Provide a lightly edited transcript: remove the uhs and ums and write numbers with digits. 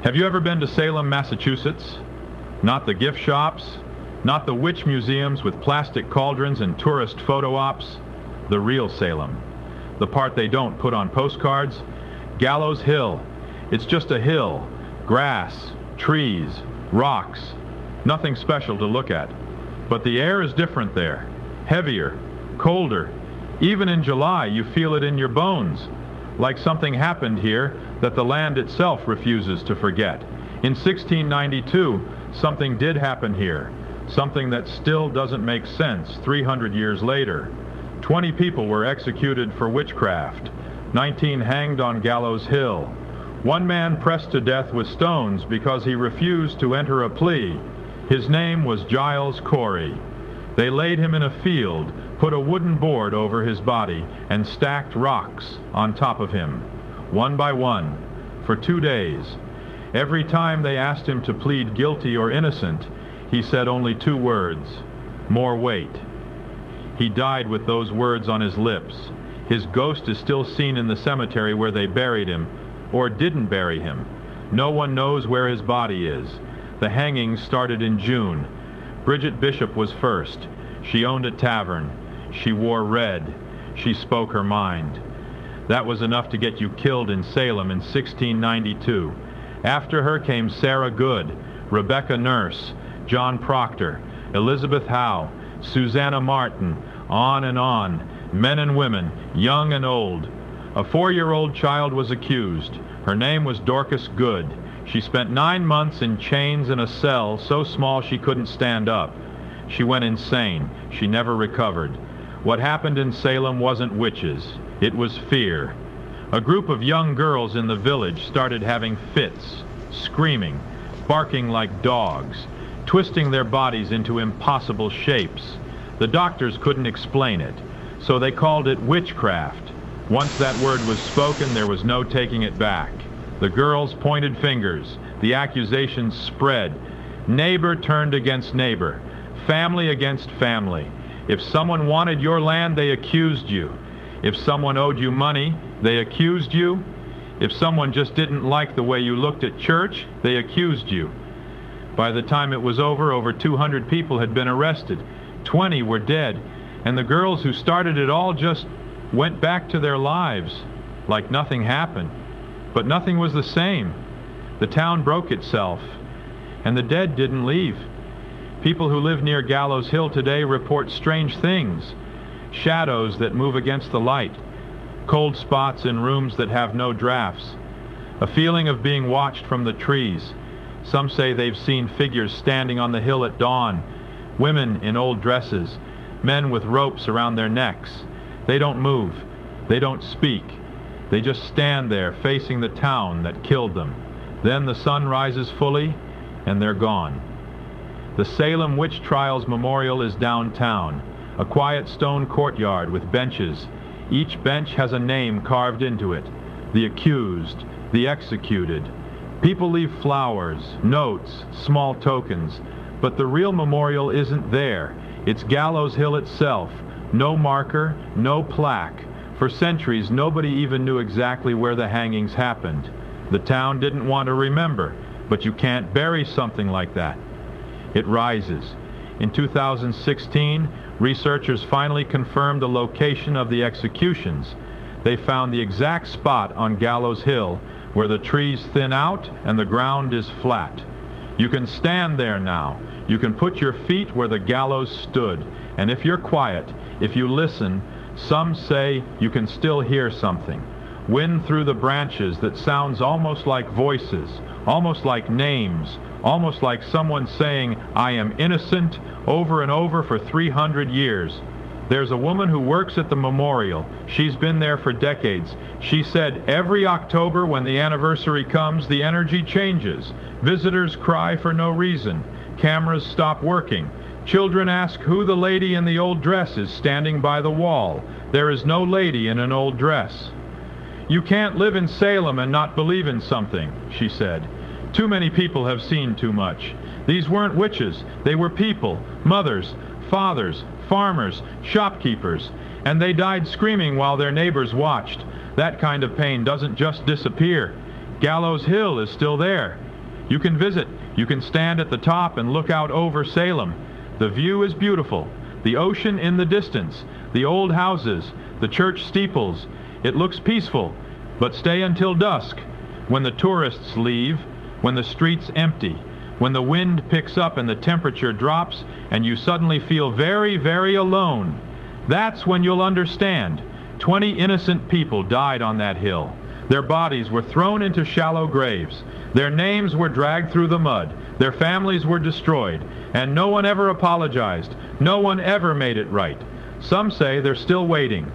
Have you ever been to Salem, Massachusetts? Not the gift shops, not the witch museums with plastic cauldrons and tourist photo ops. The real Salem. The part they don't put on postcards. Gallows Hill. It's just a hill. Grass, trees, rocks. Nothing special to look at. But the air is different there. Heavier, colder. Even in July, you feel it in your bones. Like something happened here that the land itself refuses to forget. In 1692, something did happen here. Something that still doesn't make sense 300 years later. 20 people were executed for witchcraft. 19 hanged on Gallows Hill. One man pressed to death with stones because he refused to enter a plea. His name was Giles Corey. They laid him in a field, put a wooden board over his body, and stacked rocks on top of him, one by one, for 2 days. Every time they asked him to plead guilty or innocent, he said only 2 words: more weight. He died with those words on his lips. His ghost is still seen in the cemetery where they buried him, or didn't bury him. No one knows where his body is. The hangings started in June. Bridget Bishop was first. She owned a tavern. She wore red. She spoke her mind. That was enough to get you killed in Salem in 1692. After her came Sarah Good, Rebecca Nurse, John Proctor, Elizabeth Howe, Susanna Martin, on and on, men and women, young and old. A 4-year-old child was accused. Her name was Dorcas Good. She spent 9 months in chains in a cell so small she couldn't stand up. She went insane. She never recovered. What happened in Salem wasn't witches. It was fear. A group of young girls in the village started having fits, screaming, barking like dogs, twisting their bodies into impossible shapes. The doctors couldn't explain it, so they called it witchcraft. Once that word was spoken, there was no taking it back. The girls pointed fingers. The accusations spread. Neighbor turned against neighbor. Family against family. If someone wanted your land, they accused you. If someone owed you money, they accused you. If someone just didn't like the way you looked at church, they accused you. By the time it was over 200 people had been arrested. 20 were dead. And the girls who started it all just went back to their lives like nothing happened. But nothing was the same. The town broke itself, and the dead didn't leave. People who live near Gallows Hill today report strange things. Shadows that move against the light. Cold spots in rooms that have no drafts. A feeling of being watched from the trees. Some say they've seen figures standing on the hill at dawn. Women in old dresses. Men with ropes around their necks. They don't move. They don't speak. They just stand there facing the town that killed them. Then the sun rises fully, and they're gone. The Salem Witch Trials Memorial is downtown, a quiet stone courtyard with benches. Each bench has a name carved into it. The accused, the executed. People leave flowers, notes, small tokens, but the real memorial isn't there. It's Gallows Hill itself. No marker, no plaque. For centuries, nobody even knew exactly where the hangings happened. The town didn't want to remember, but you can't bury something like that. It rises. In 2016, researchers finally confirmed the location of the executions. They found the exact spot on Gallows Hill where the trees thin out and the ground is flat. You can stand there now. You can put your feet where the gallows stood. And if you're quiet, if you listen, some say you can still hear something. Wind through the branches that sounds almost like voices, almost like names, almost like someone saying, "I am innocent," over and over for 300 years. There's a woman who works at the memorial. She's been there for decades. She said every October when the anniversary comes, the energy changes. Visitors cry for no reason. Cameras stop working. Children ask who the lady in the old dress is standing by the wall. There is no lady in an old dress. You can't live in Salem and not believe in something, she said. Too many people have seen too much. These weren't witches. They were people, mothers, fathers, farmers, shopkeepers, and they died screaming while their neighbors watched. That kind of pain doesn't just disappear. Gallows Hill is still there. You can visit. You can stand at the top and look out over Salem. The view is beautiful. The ocean in the distance, the old houses, the church steeples. It looks peaceful, but stay until dusk, when the tourists leave, when the street's empty, when the wind picks up and the temperature drops and you suddenly feel very, very alone. That's when you'll understand. 20 innocent people died on that hill. Their bodies were thrown into shallow graves. Their names were dragged through the mud. Their families were destroyed. And no one ever apologized. No one ever made it right. Some say they're still waiting.